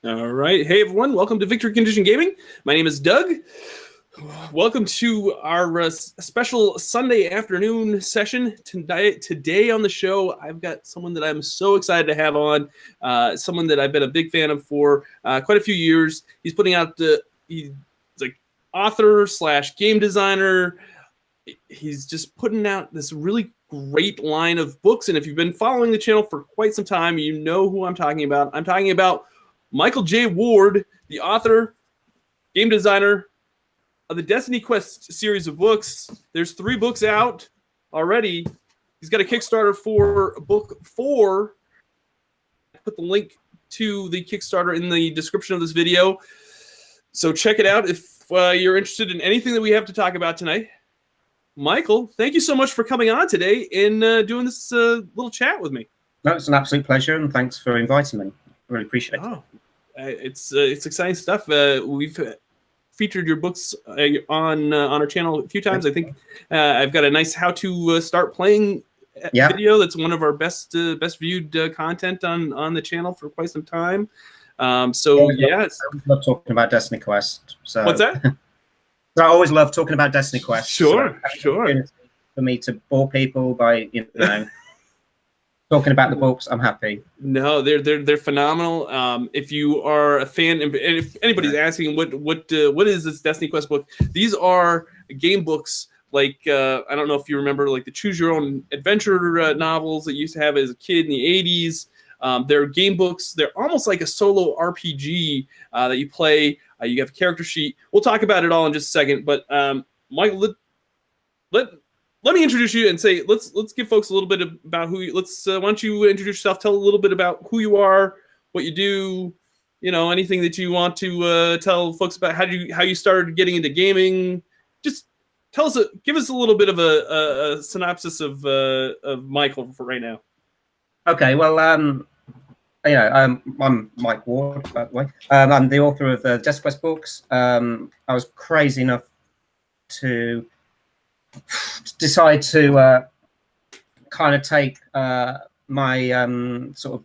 All right. Hey, everyone. Welcome to Victory Condition Gaming. My name is Doug. Welcome to our special Sunday afternoon session. Today on the show, I've got someone that I'm so excited to have on, someone that I've been a big fan of for quite a few years. He's putting out he's like author / game designer. He's just putting out this really great line of books. And if you've been following the channel for quite some time, you know who I'm talking about. I'm talking about Michael J. Ward, the author, game designer of the Destiny Quest series of books. There's 3 books out already. He's got a Kickstarter for book 4. I put the link to the Kickstarter in the description of this video. So check it out if you're interested in anything that we have to talk about tonight. Michael, thank you so much for coming on today and doing this little chat with me. No, it's an absolute pleasure, and thanks for inviting me. Really appreciate it. It's exciting stuff. We've featured your books on our channel a few times. I think I've got a nice how to start playing video. That's one of our best viewed content on the channel for quite some time. I love talking about Destiny Quest. So what's that? I always love talking about Destiny Quest. Sure. For me to bore people by talking about the books, I'm happy. No, they're phenomenal. If you are a fan, and if anybody's asking what is this Destiny Quest book, these are game books. Like I don't know if you remember, like the Choose Your Own Adventure novels that you used to have as a kid in the '80s. They're game books. They're almost like a solo RPG that you play. You have a character sheet. We'll talk about it all in just a second. But Michael, let me introduce you and say let's give folks a little bit about who you. Why don't you introduce yourself? Tell a little bit about who you are, what you do. Anything that you want to tell folks about how you started getting into gaming. Just give us a little bit of a synopsis of Michael for right now. Okay, well, I'm Mike Ward, by the way. I'm the author of the Destiny Quest books. I was crazy enough to decide to kind of take my sort of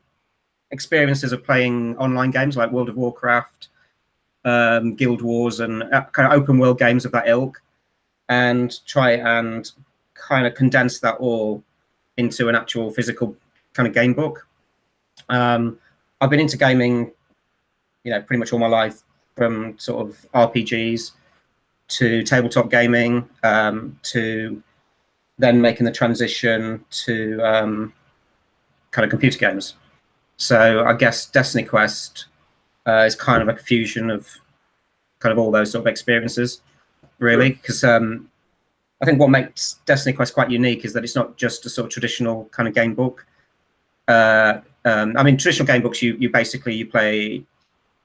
experiences of playing online games like World of Warcraft, Guild Wars, and kind of open world games of that ilk, and try and kind of condense that all into an actual physical kind of game book. I've been into gaming, pretty much all my life, from sort of RPGs to tabletop gaming, to then making the transition to kind of computer games. So I guess Destiny Quest is kind of a fusion of kind of all those sort of experiences, really, because I think what makes Destiny Quest quite unique is that it's not just a sort of traditional kind of game book. I mean, traditional game books, you basically play,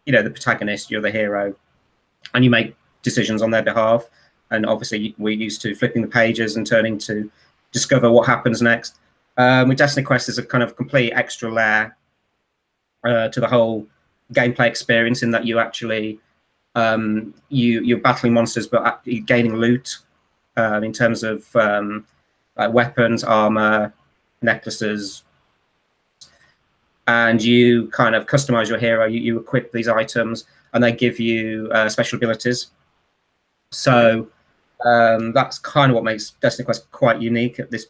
the protagonist, you're the hero, and you make decisions on their behalf. And obviously, we're used to flipping the pages and turning to discover what happens next. With Destiny Quest, there's a kind of complete extra layer to the whole gameplay experience, in that you actually you're battling monsters, but you're gaining loot in terms of like weapons, armor, necklaces. And you kind of customize your hero. You equip these items, and they give you special abilities. So that's kind of what makes Destiny Quest quite unique at this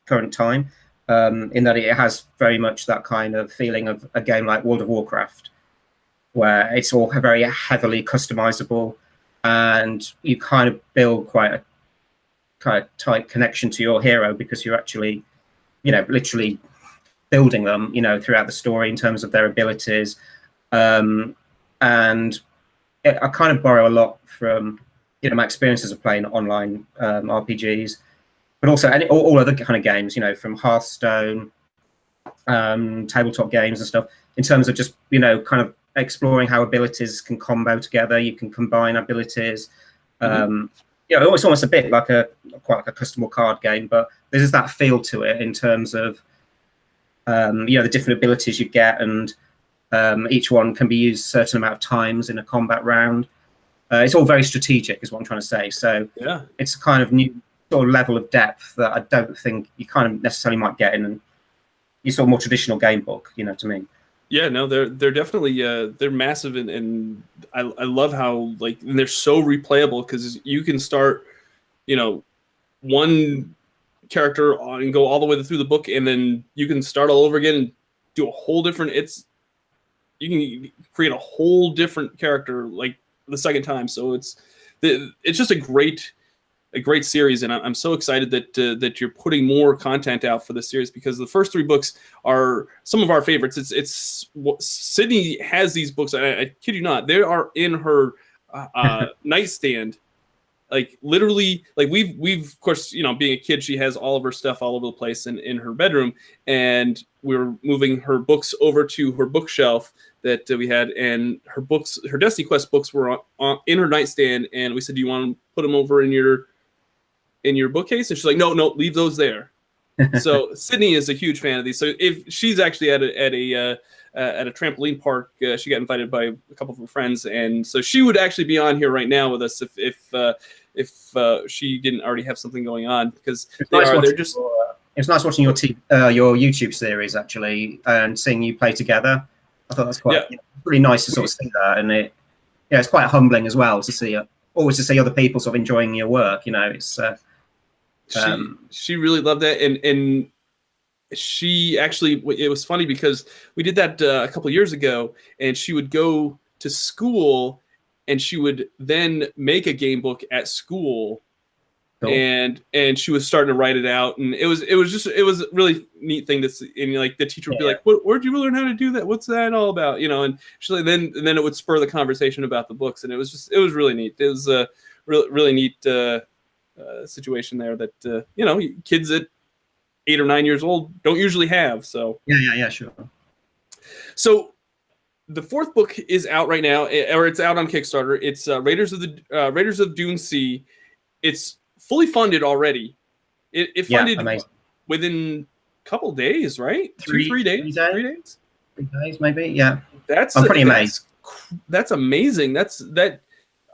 current time, in that it has very much that kind of feeling of a game like World of Warcraft, where it's all very heavily customizable, and you kind of build quite a kind of tight connection to your hero, because you're actually, literally building them, throughout the story in terms of their abilities. And I kind of borrow a lot from, my experiences of playing online RPGs, but also all other kind of games, from Hearthstone, tabletop games and stuff, in terms of just, kind of exploring how abilities can combo together. You can combine abilities. It's almost a bit like quite like a custom card game, but there's that feel to it in terms of, the different abilities you get, and each one can be used a certain amount of times in a combat round. It's all very strategic, is what I'm trying to say. So yeah, it's a kind of new sort of level of depth that I don't think you kind of necessarily might get in your sort of more traditional game book, to me. Yeah, no, they're definitely they're massive, and I love how like and they're so replayable because you can start, you know, one character and go all the way through the book, and then you can start all over again and do a whole different. You can create a whole different character like the second time. So it's just a great series, and I'm so excited that you're putting more content out for the series because the first three books are some of our favorites. Sydney has these books. I kid you not, they are in her nightstand. Like literally, like we've of course, you know, being a kid, she has all of her stuff all over the place in her bedroom, and we're moving her books over to her bookshelf that we had, and her Destiny Quest books were in her nightstand, and we said, "Do you want to put them over in your bookcase?" And she's like, "No, no, leave those there." So Sydney is a huge fan of these. So if she's actually at a trampoline park, she got invited by a couple of her friends, and so she would actually be on here right now with us if she didn't already have something going on because they're just. It was nice watching your YouTube series actually and seeing you play together. I thought that's quite really nice to sort of see that, and it's quite humbling as well to see always to see other people sort of enjoying your work. You know, it's she really loved that, and she actually, it was funny because we did that a couple of years ago, and she would go to school and she would then make a game book at school. Cool. And she was starting to write it out, and it was a really neat thing to see. And like the teacher would be like, "Where'd you learn how to do that? What's that all about?" You know, and she's like, then it would spur the conversation about the books, and it was really neat. It was a really neat situation there that you know, kids at 8 or 9 years old don't usually have. So yeah, sure. So the fourth book is out right now, or it's out on Kickstarter. It's Raiders of Dune Sea. It's fully funded already. It funded within a couple days, right? 3 days? 3 days? 3 days, maybe. Yeah. I'm pretty amazed. That's amazing. It's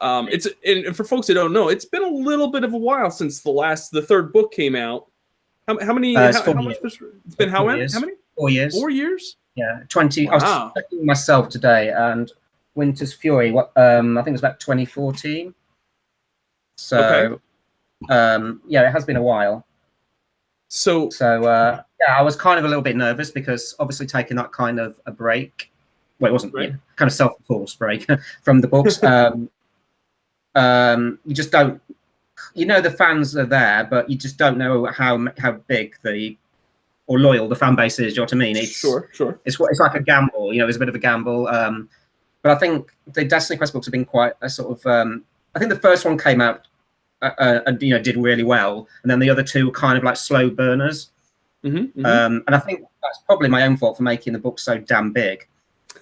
and for folks that don't know, it's been a little bit of a while since the third book came out. How many? It's been how many? 4 years. 4 years? Yeah, 20. Wow. I was checking myself today, and Winter's Fury. I think it was about 2014. So. Okay. It has been a while. So I was kind of a little bit nervous because obviously taking that kind of a break, well, it wasn't kind of self-forced break from the books. You just don't, you know, the fans are there, but you just don't know how big or loyal the fan base is. Do you know what I mean? It's, sure. It's like a gamble. You know, it's a bit of a gamble. But I think the Destiny Quest books have been quite a sort of. I think the first one came out. And you know, did really well, and then the other two were kind of like slow burners. And I think that's probably my own fault for making the book so damn big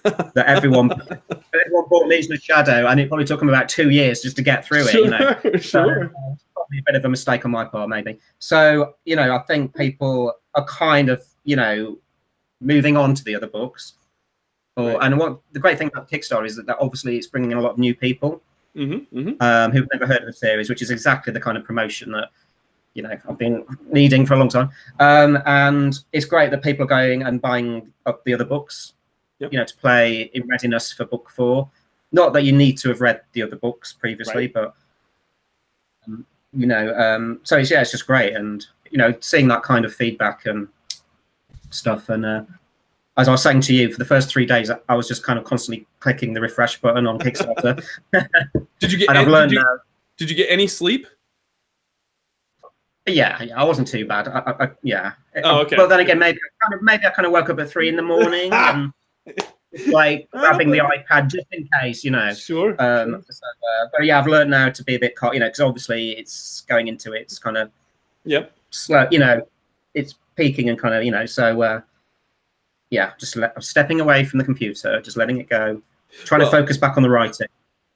that everyone bought Legion of Shadow, and it probably took them about 2 years just to get through it. You know, sure. Probably a bit of a mistake on my part, maybe. So you know, I think people are kind of moving on to the other books. And what the great thing about Kickstarter is that obviously it's bringing in a lot of new people. Who've never heard of the series, which is exactly the kind of promotion that I've been needing for a long time. And it's great that people are going and buying up the other books, to play in readiness for book 4. Not that you need to have read the other books previously, but so it's just great, and seeing that kind of feedback and stuff. And as I was saying to you, for the first 3 days, I was just kind of constantly clicking the refresh button on Kickstarter. Did you get? And I've learned now. Did you get any sleep? Yeah, I wasn't too bad. Yeah. Oh, okay. But then again, maybe I kind of woke up at 3 in the morning and like grabbing the iPad just in case, Sure. But yeah, I've learned now to be a bit, because obviously it's going into its kind of slow. It's peaking and kind of so. Yeah, just stepping away from the computer, just letting it go, trying to focus back on the writing.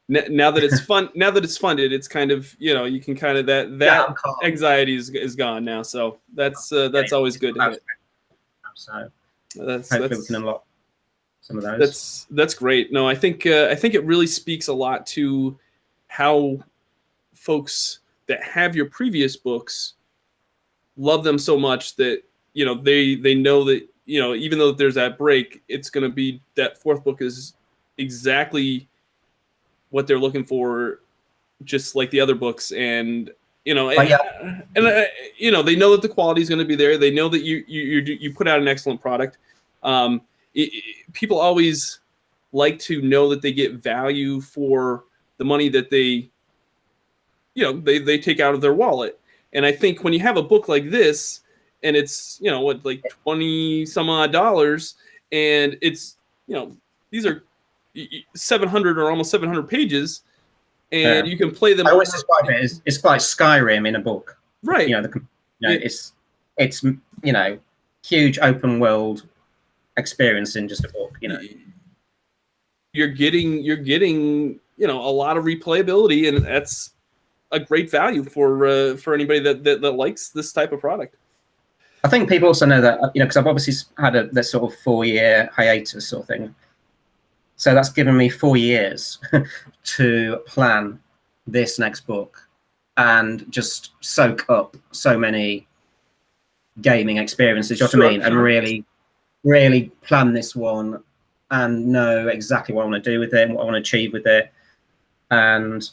Now that it's fun, now that it's funded, it's kind of you can kind of that anxiety is gone now. So that's always good. So hopefully we can unlock some of those. That's great. No, I think it really speaks a lot to how folks that have your previous books love them so much that they know that even though there's that break, it's going to be that fourth book is exactly what they're looking for, just like the other books. And they know that the quality is going to be there. They know that you put out an excellent product. People always like to know that they get value for the money that they take out of their wallet. And I think when you have a book like this, and it's like $20 some odd, and it's these are 700 or almost 700 pages, and you can play them. I always describe it as it's like Skyrim in a book, right? It's huge open world experience in just a book. You're getting a lot of replayability, and that's a great value for anybody that likes this type of product. I think people also know that, because I've obviously had this sort of 4-year hiatus sort of thing. So that's given me 4 years to plan this next book and just soak up so many gaming experiences, you know what I mean? And really, really plan this one and know exactly what I want to do with it and what I want to achieve with it. And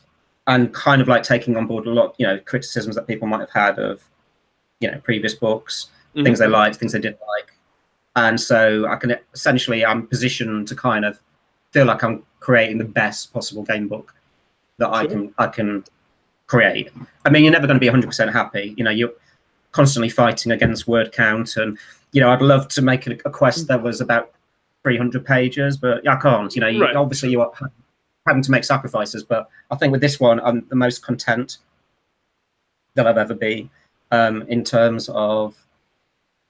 kind of like taking on board a lot, criticisms that people might have had of, previous books, things they liked, things they didn't like. And so I'm positioned to kind of feel like I'm creating the best possible game book that I can create. I mean, you're never going to be 100% happy. You're constantly fighting against word count. And, I'd love to make a quest that was about 300 pages, but I can't. Obviously you are having to make sacrifices. But I think with this one, I'm the most content that I've ever been in terms of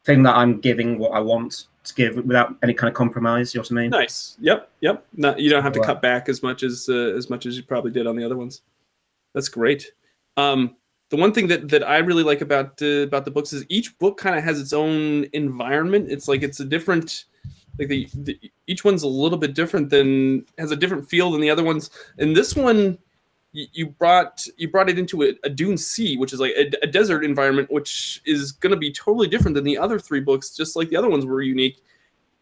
thing that I'm giving what I want to give without any kind of compromise. You know what I mean? Nice. Yep. You don't have to cut back as much as you probably did on the other ones. That's great. The one thing that I really like about the books is each book kind of has its own environment. It's like it's a different, like each one's a little bit different, has a different feel than the other ones. And this one, you brought it into a Dune Sea, which is like a desert environment, which is going to be totally different than the other 3 books, just like the other ones were unique.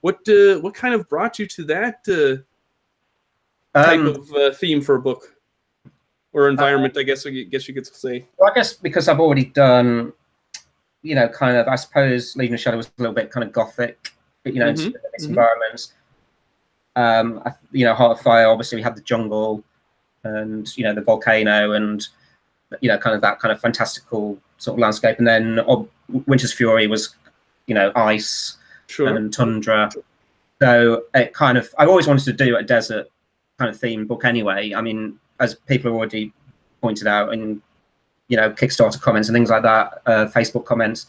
What kind of brought you to that type of theme for a book or environment? I guess you could say. Well, I guess because I've already done, kind of, I suppose Legion of Shadow was a little bit kind of gothic, in its environments. Heart of Fire, obviously we had the jungle. And the volcano, and kind of that kind of fantastical sort of landscape, and then Winter's Fury was ice and tundra. So it kind of, I always wanted to do a desert kind of theme book anyway. I mean, as people have already pointed out in Kickstarter comments and things like that, Facebook comments,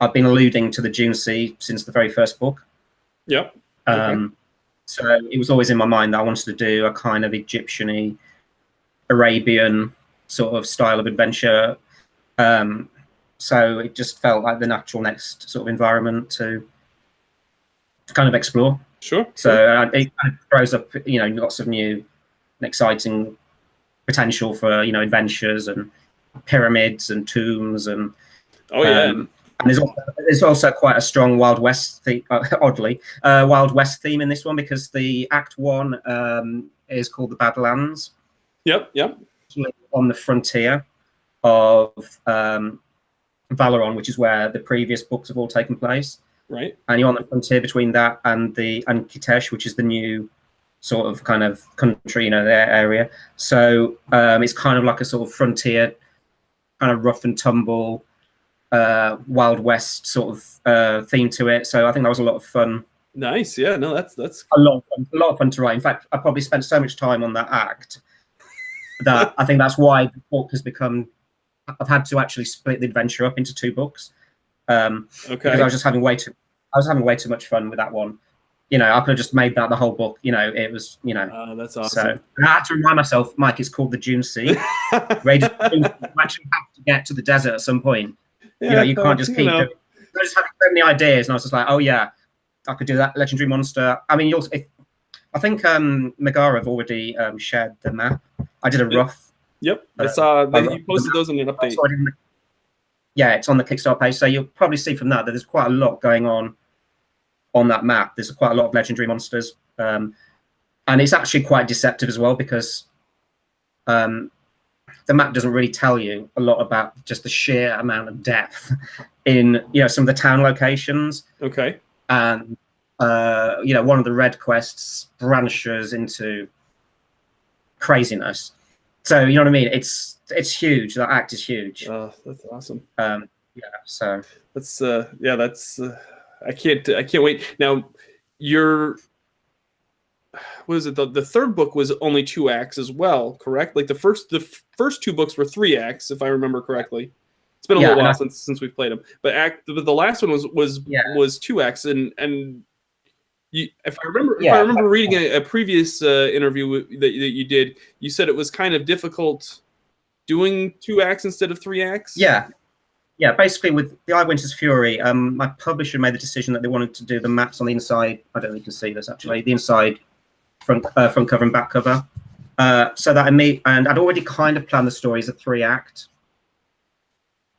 I've been alluding to the Dune Sea since the very first book. Yep. So it was always in my mind that I wanted to do a kind of Egyptian-y, Arabian sort of style of adventure. So it just felt like the natural next sort of environment to kind of explore. Sure. So it kind of throws up, lots of new and exciting potential for, adventures and pyramids and tombs and and there's also quite a strong Wild West theme, oddly, Wild West theme in this one, because the Act 1 is called the Badlands. Yep. On the frontier of Valoron, which is where the previous books have all taken place. Right. And you're on the frontier between that and Kitesh, which is the new sort of kind of country, their area. So it's kind of like a sort of frontier, kind of rough and tumble, Wild West sort of theme to it. So I think that was a lot of fun. Nice. Yeah. No, that's a lot of fun to write. In fact, I probably spent so much time on that act that I think that's why the book has become. I've had to actually split the adventure up into 2 books. Because I was just having way too much fun with that one. I could have just made that the whole book. It was. That's awesome. So I had to remind myself, Mike, it's called the Dune Sea. Raiders of Dune Sea. You actually have to get to the desert at some point. Yeah, you can't just keep doing. I just had so many ideas, and I was just like, oh yeah, I could do that. Legendary monster. I mean, I think Megara have already shared the map. I did a rough. Yep, I saw you posted those in an update. Yeah, it's on the Kickstarter page, so you'll probably see from that there's quite a lot going on on that map. There's quite a lot of legendary monsters, and it's actually quite deceptive as well, because the map doesn't really tell you a lot about just the sheer amount of depth in some of the town locations. Okay. And one of the red quests branches into craziness. So you know what I mean? It's huge. That act is huge. Oh, that's awesome. So that's I can't wait. Now, what is it? The third book was only 2 acts as well, correct? Like the first 2 books were 3 acts, if I remember correctly. It's been a little while since we've played them, but the last one was 2 acts, and if I remember reading a previous interview that you did, you said it was kind of difficult doing 2 acts instead of 3 acts. Yeah. Basically, with the Eye of Winter's Fury, my publisher made the decision that they wanted to do the maps on the inside. I don't know if you can see this actually. The inside front cover and back cover. So that and I'd already kind of planned the story as a 3-act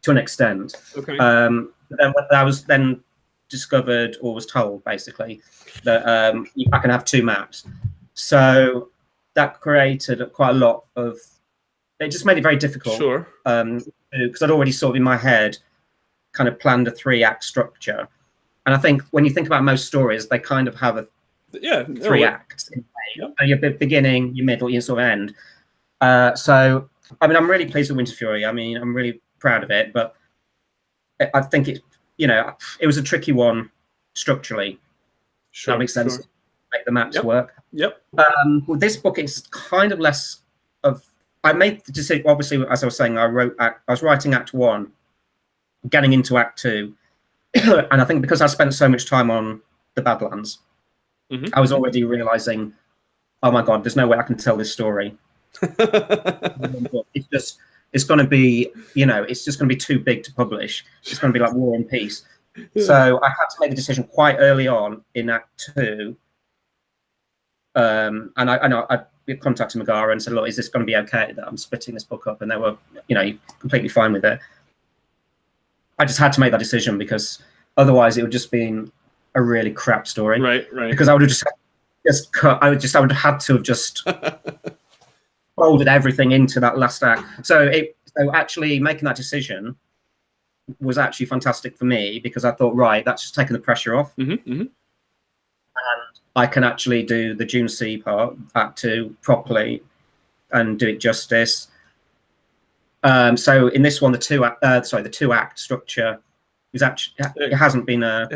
to an extent. Okay. But then I was then discovered, or was told basically, that I can have 2 maps. So that created quite a lot of. It just made it very difficult. Sure. Because I'd already sort of in my head kind of planned a 3-act structure, and I think when you think about most stories, they kind of have 3 acts. Yep. Your beginning, your middle, your sort of end. So I mean, I'm really pleased with Winter Fury. I mean, I'm really proud of it, but I think it was a tricky one structurally. Sure. That makes sense. Sure. Make the maps work. Yep. With this book, it's kind of less of. I made the decision. Obviously, as I was saying, I was writing Act 1, getting into Act 2, and I think because I spent so much time on the Badlands, I was already realizing, oh my God, there's no way I can tell this story. It's going to be, it's just going to be too big to publish. It's going to be like War and Peace. So I had to make the decision quite early on in Act 2. And I contacted Megara and said, look, is this going to be okay that I'm splitting this book up? And they were, completely fine with it. I just had to make that decision because otherwise it would just been a really crap story. Right. Because I would have just cut. I would have had to have just folded everything into that last act. So actually making that decision was actually fantastic for me because I thought, right, that's just taking the pressure off. And I can actually do the Dune Sea part, Act 2, properly and do it justice. So in this one, the 2-act structure is actually it hasn't been a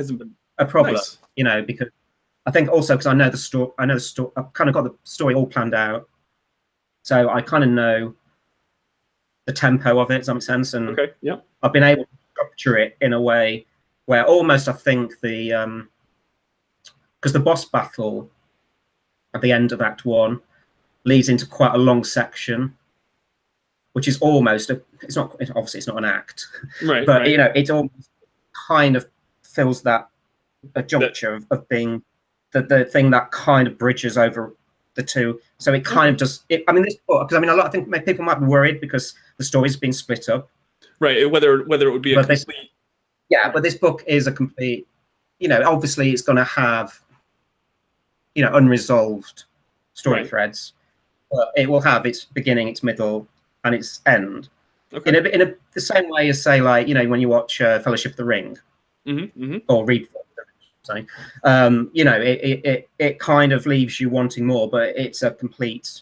problem, nice. Because I think also because I know the story. I've kind of got the story all planned out, so I kind of know the tempo of it. Does that make sense? And I've been able to structure it in a way where almost I think because the boss battle at the end of Act 1 leads into quite a long section, which is almost obviously it's not an act, right? But right. It almost kind of fills that a juncture of being the thing that kind of bridges over the two. So it kind of does. I mean, this book, because I think people might be worried because the story's been split up, right? Whether it would be a complete. But this book is a complete. Obviously it's going to have. Unresolved story threads, but it will have its beginning, its middle, and its end. Okay. In the same way as, say, like when you watch Fellowship of the Ring, or read, sorry, it kind of leaves you wanting more, but it's a complete.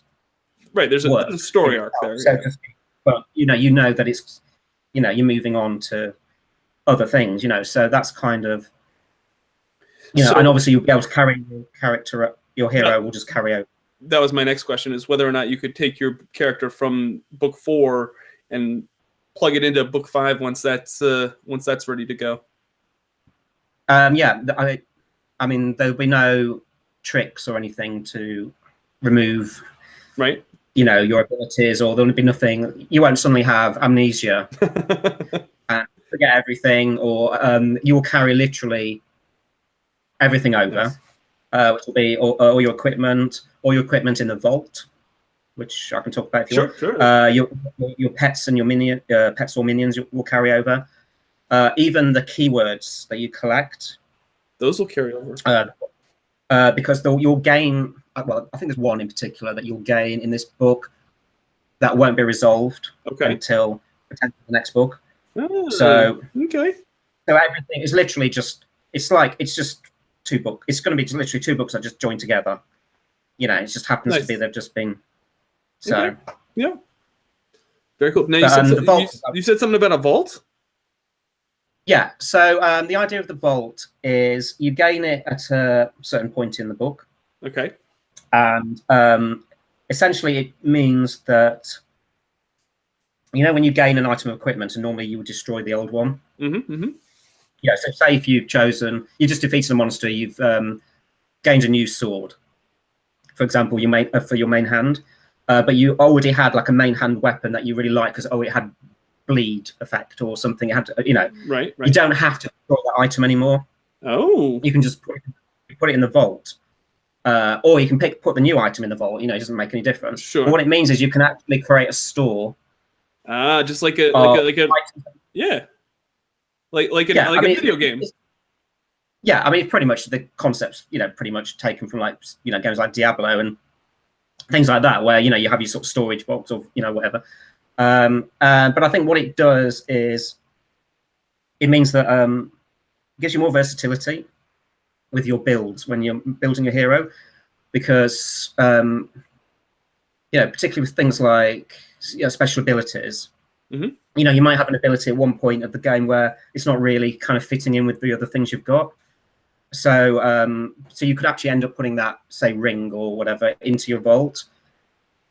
Right, there's a story arc there. So to speak. But you know that it's you're moving on to other things. So that's kind of. And obviously you'll be able to carry your character up. Your hero will just carry over. That was my next question: is whether or not you could take your character from book 4 and plug it into book 5 once that's ready to go. I mean, there'll be no tricks or anything to remove, right? Your abilities, or there'll be nothing. You won't suddenly have amnesia and forget everything, or you will carry literally everything over, which will be all your equipment in the vault, which I can talk about if you want. Sure. Your pets and your pets or minions will carry over. Even the keywords that you collect Those will carry over. Because you'll gain. Well, I think there's one in particular that you'll gain in this book that won't be resolved until the next book. So okay. So everything is literally just. It's just two books. It's going to be literally two books that just join together. You know, it just happens to be they've just been. So okay. Yeah. Very cool. Now you said something about a vault. Yeah. So the idea of the vault is you gain it at a certain point in the book. Okay. And essentially, it means that when you gain an item of equipment, and normally you would destroy the old one. Mm-hmm. Mm-hmm. Yeah. So say if you just defeated a monster, you've gained a new sword, for example, for your main hand. But you already had like a main hand weapon that you really like because it had bleed effect or something. It had right. You don't have to destroy that item anymore. Oh, you can just put it in the vault, or you can put the new item in the vault. It doesn't make any difference. Sure. But what it means is you can actually create a store. Just like a yeah, like a video game. Yeah, I mean, pretty much the concepts, pretty much taken from games like Diablo and things like that, where you have your sort of storage box or whatever. But I think what it does is it means that it gives you more versatility with your builds when you're building a hero, because particularly with things like special abilities. Mm-hmm. You might have an ability at one point of the game where it's not really kind of fitting in with the other things you've got. So you could actually end up putting that, say, ring or whatever into your vault,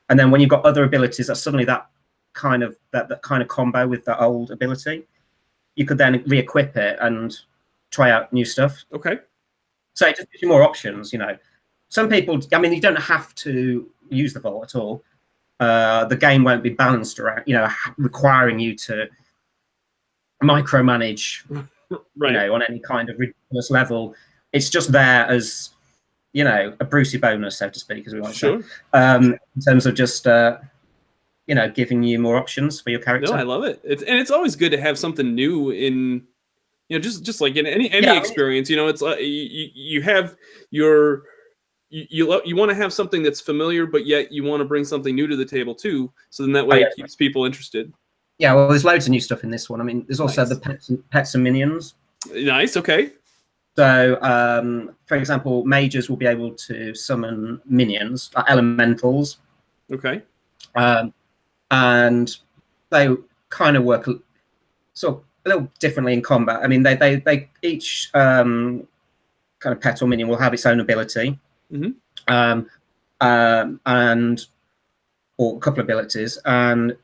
and then when you've got other abilities that suddenly that kind of combo with that old ability, you could then re-equip it and try out new stuff. Okay. So it just gives you more options. Some people, I mean, you don't have to use the vault at all. The game won't be balanced around, requiring you to micromanage, right. On any kind of ridiculous level. It's just there as, a Brucey bonus, so to speak, as we like to say, in terms of just, giving you more options for your character. No, I love it. It's always good to have something new in, just like in any experience. It's you have your. You want to have something that's familiar, but yet you want to bring something new to the table too. So then that way it keeps people interested. Yeah, well, there's loads of new stuff in this one. I mean, there's also the pets and minions. Nice. Okay. So, for example, mages will be able to summon minions, like elementals. Okay. And they kind of work sort of a little differently in combat. I mean, they each kind of pet or minion will have its own ability. Mm-hmm. And or a couple of abilities, and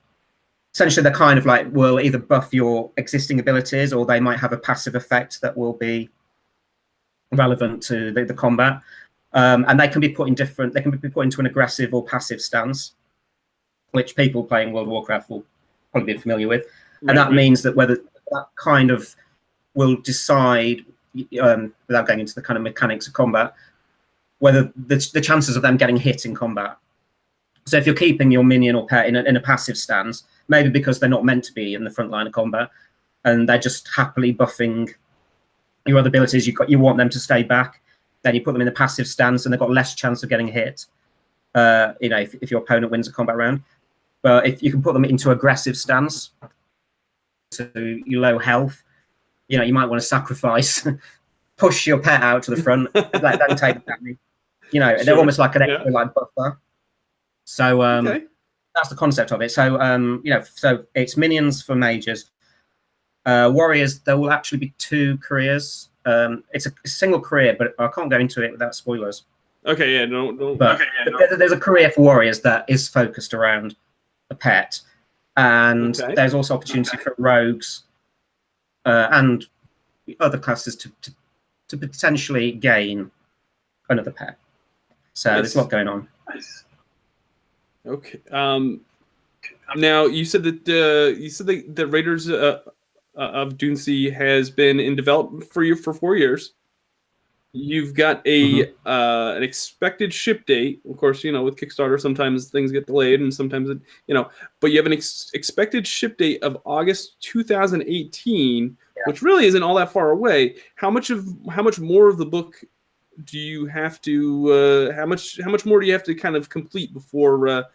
essentially they're kind of like will either buff your existing abilities, or they might have a passive effect that will be relevant to the combat. And they can be put in different. They can be put into an aggressive or passive stance, which people playing World of Warcraft will probably be familiar with. And that means that whether that kind of will decide, without going into the kind of mechanics of combat, whether the chances of them getting hit in combat. So if you're keeping your minion or pet in a passive stance, maybe because they're not meant to be in the front line of combat, and they're just happily buffing your other abilities, you want them to stay back, then you put them in a passive stance and they've got less chance of getting hit, if your opponent wins a combat round. But if you can put them into aggressive stance, so you low health, you might want to sacrifice, push your pet out to the front, let them take the damage. They're almost like an extra like buffer. So that's the concept of it. So so it's minions for mages. Warriors, there will actually be 2 careers. It's a single career, but I can't go into it without spoilers. Okay, yeah, no. But there's a career for warriors that is focused around a pet, and there's also opportunity for rogues and other classes to potentially gain another pet. So there's a lot going on. Nice. Okay. Now you said that the Raiders of Dune Sea has been in development for you for 4 years. You've got an expected ship date. Of course, with Kickstarter, sometimes things get delayed, and sometimes but you have an expected ship date of August 2018 which really isn't all that far away. How much more of the book do you have to? How much more do you have to kind of complete before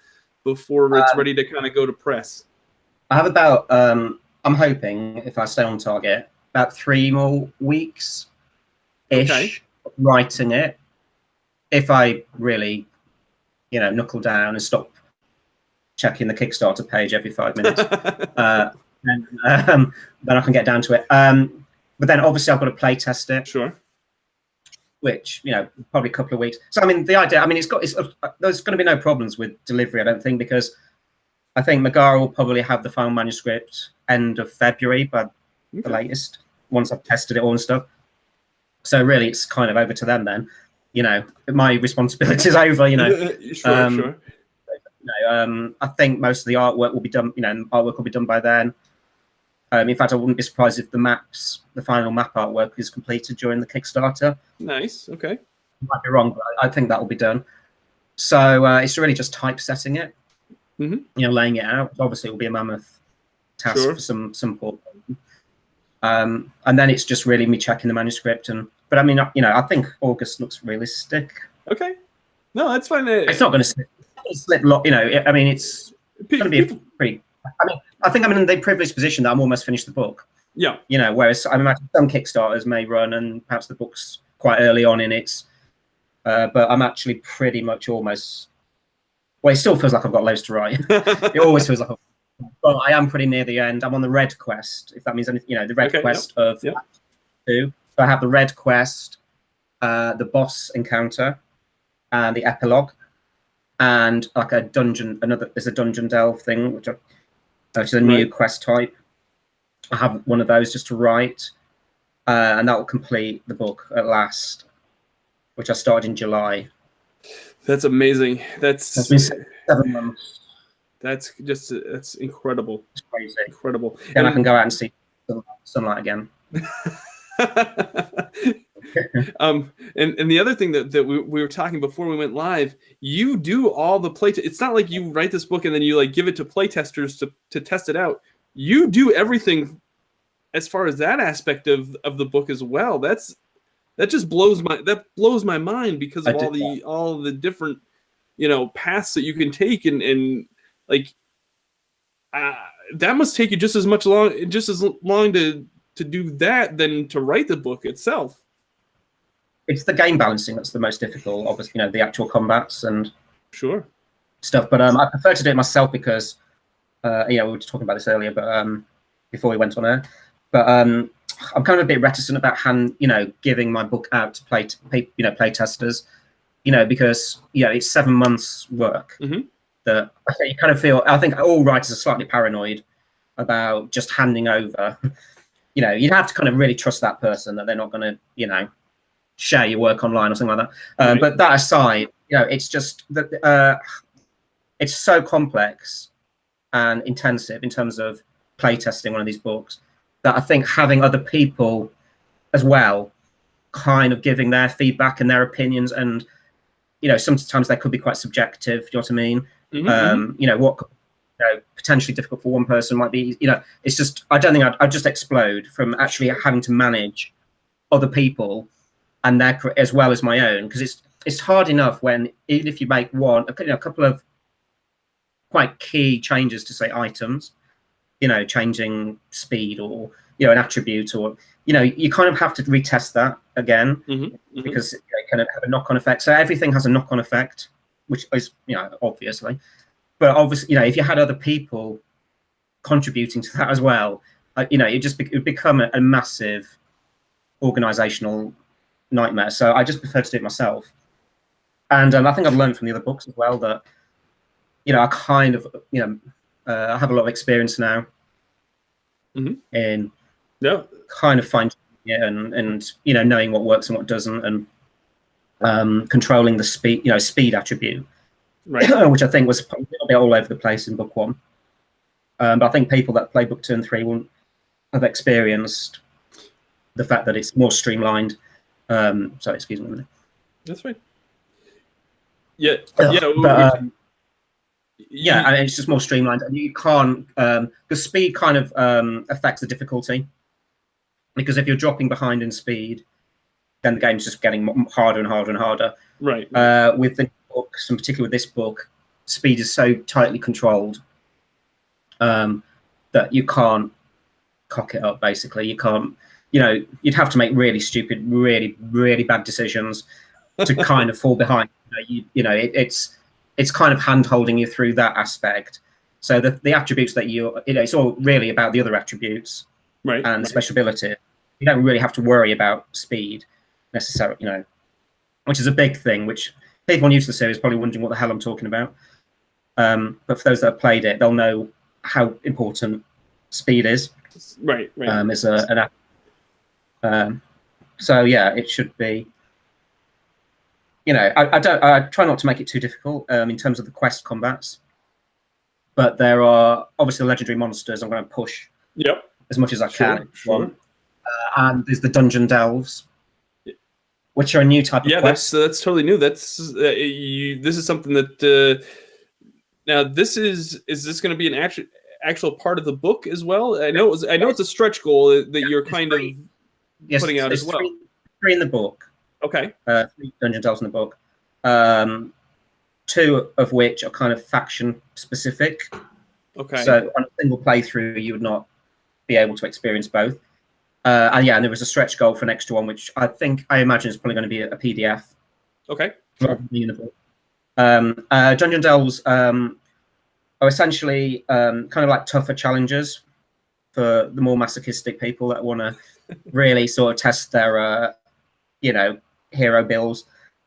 it's ready to kind of go to press? I have about. I'm hoping, if I stay on target, about 3 more weeks ish writing it. If I really, knuckle down and stop checking the Kickstarter page every 5 minutes, then I can get down to it. But then obviously I've got to play test it. Sure. Which probably a couple of weeks. So the idea. There's going to be no problems with delivery, I don't think, because I think Megara will probably have the final manuscript end of February, by the latest, once I've tested it all and stuff. So really, it's kind of over to them then. My responsibility is over. Sure. I think most of the artwork will be done. Artwork will be done by then. In fact, I wouldn't be surprised if the final map artwork is completed during the Kickstarter. Nice. Okay. Might be wrong, but I think that will be done. So it's really just typesetting it, laying it out. Obviously, it will be a mammoth task for some poor person. And then it's just really me checking the manuscript. But I think August looks realistic. Okay. No, that's fine. It's not going to slip. It's going to be pretty. I think I'm in the privileged position that I'm almost finished the book. Yeah. Whereas I imagine some Kickstarters may run and perhaps the book's quite early on in its. But I'm actually pretty much almost. Well, it still feels like I've got loads to write. It always feels like. But I am pretty near the end. I'm on the red quest, if that means anything. The red quest of 2. So I have the red quest, the boss encounter, and the epilogue, and like a dungeon. There's a dungeon delve thing, which is a new quest type. I have one of those just to write, and that will complete the book at last, which I started in July. That's amazing. It's been 7 months. That's incredible. It's crazy. Incredible. Then I can go out and see sunlight again. And the other thing that we were talking before we went live, you do all the it's not like you write this book and then you give it to playtesters to test it out. You do everything as far as that aspect of the book as well. That just blows my mind because of all the different paths that you can take and that must take you just as long to do that than to write the book itself. It's the game balancing that's the most difficult, obviously, the actual combats and stuff. But I prefer to do it myself because, we were talking about this earlier, but before we went on air. But I'm kind of a bit reticent about giving my book out to play testers, because it's 7 months work. That you kind of feel. I think all writers are slightly paranoid about just handing over. You'd have to kind of really trust that person that they're not going to, share your work online or something like that. But that aside, it's just that it's so complex and intensive in terms of playtesting one of these books that I think having other people as well, kind of giving their feedback and their opinions, and sometimes they could be quite subjective. Do you know what I mean? What potentially difficult for one person might be, it's just, I don't think I'd just explode from actually having to manage other people and their as well as my own, because it's hard enough when, even if you make a couple of quite key changes to say items, changing speed or an attribute, or you kind of have to retest that again because it kind of have a knock-on effect. So everything has a knock-on effect, which is obviously, but obviously if you had other people contributing to that as well, it would become a massive organizational nightmare. So I just prefer to do it myself. And I think I've learned from the other books as well that I kind of I have a lot of experience now in kind of finding it and knowing what works and what doesn't, and controlling the speed attribute, which I think was a little bit all over the place in book 1. But I think people that play book 2 and 3 won't have experienced the fact that it's more streamlined. Sorry, excuse me a minute. That's right. Yeah, and it's just more streamlined, and you can't. The speed kind of affects the difficulty. because if you're dropping behind in speed, then the game's just getting harder and harder and harder. Right. With the books, and particularly with this book, speed is so tightly controlled that you can't cock it up. Basically, you can't. You'd have to make really stupid, really, really bad decisions to kind of fall behind. It's kind of hand holding you through that aspect. So the attributes that it's all really about the other attributes, right, and special ability. You don't really have to worry about speed necessarily, which is a big thing, which people new to the series are probably wondering what the hell I'm talking about. But for those that have played it, they'll know how important speed is. Right. So yeah, it should be. I try not to make it too difficult in terms of the quest combats, but there are obviously legendary monsters. I'm going to push as much as I can. Sure. And there's the dungeon delves, which are a new type of quest. That's totally new. This is something that now this is this going to be an actual part of the book as well? I know it's a stretch goal that you're kind of putting out as well. Three in the book. Okay. 3 dungeon delves in the book. 2 of which are kind of faction specific. Okay. So on a single playthrough, you would not be able to experience both. And there was a stretch goal for an extra one, which I imagine is probably going to be a PDF. Okay. Rather than in the book. Dungeon delves are essentially kind of like tougher challenges for the more masochistic people that want to really sort of test their, hero builds.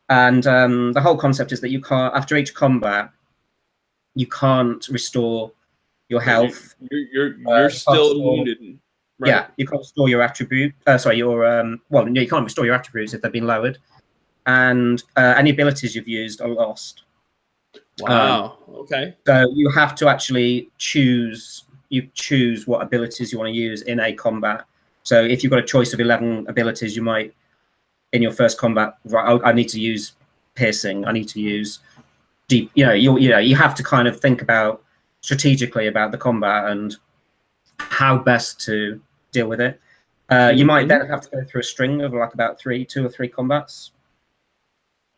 And the whole concept is that you can't, after each combat, you can't restore your health. You're still wounded. Right. Yeah, you can't restore your attribute. You can't restore your attributes if they've been lowered, and any abilities you've used are lost. Wow. Okay. So you have to actually choose. You choose what abilities you want to use in a combat. So if you've got a choice of 11 abilities, you might, in your first combat, right? I need to use piercing. I need to use deep. You have to kind of think about strategically about the combat and how best to deal with it. You might then have to go through a string of like about 2 or 3 combats,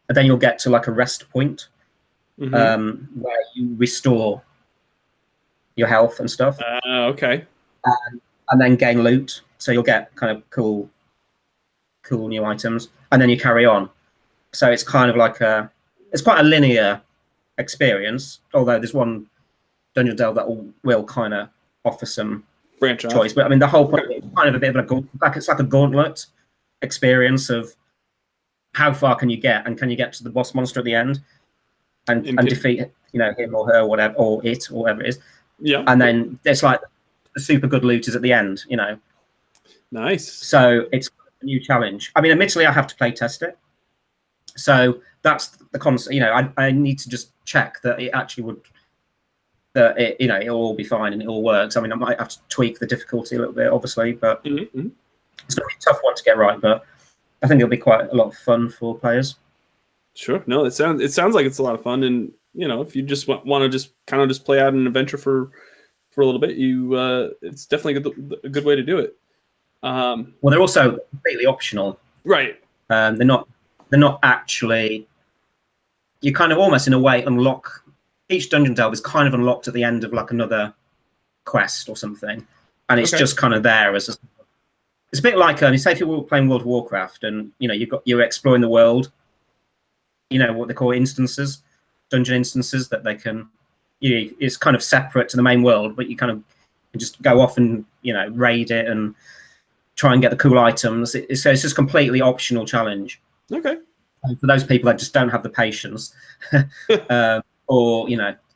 and then you'll get to like a rest point where you restore your health and stuff. Okay. And then gain loot, so you'll get kind of cool new items, and then you carry on. So it's kind of like it's quite a linear experience, although there's one dungeon delve that will kind of offer some branch off choice. But I mean, the whole point is kind of a bit of it's like a gauntlet experience of how far can you get, and can you get to the boss monster at the end and defeat him or her, whatever, or it, or whatever it is. Yeah. And then there's like the super good loot is at the end. Nice. So it's a new challenge. I mean, admittedly, I have to play test it. So that's the concept. I need to just check that it actually would. It'll all be fine and it all works. I mean, I might have to tweak the difficulty a little bit, obviously, but it's going to be a tough one to get right. But I think it'll be quite a lot of fun for players. Sure. No, it sounds like it's a lot of fun, and if you just want to just kind of just play out an adventure for a little bit, it's definitely a good way to do it. Well, they're also completely optional, right? They're not actually. You kind of almost in a way unlock. Each dungeon delve is kind of unlocked at the end of like another quest or something, and it's just kind of there as it's a bit like say if you're playing World of Warcraft and you're exploring the world, what they call instances, dungeon instances that they can, it's kind of separate to the main world, but you kind of just go off and raid it and try and get the cool items. So it's just completely optional challenge. Okay. And for those people that just don't have the patience. Or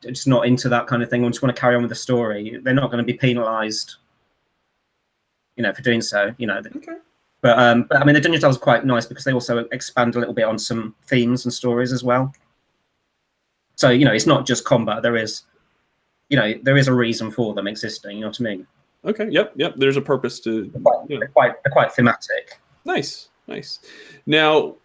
just not into that kind of thing, or just want to carry on with the story, they're not going to be penalised, for doing so. Okay. But I mean, the dungeon delves are quite nice because they also expand a little bit on some themes and stories as well. So it's not just combat. There is a reason for them existing. You know what I mean? Okay. Yep. There's a purpose to. They're quite thematic. Nice. Now,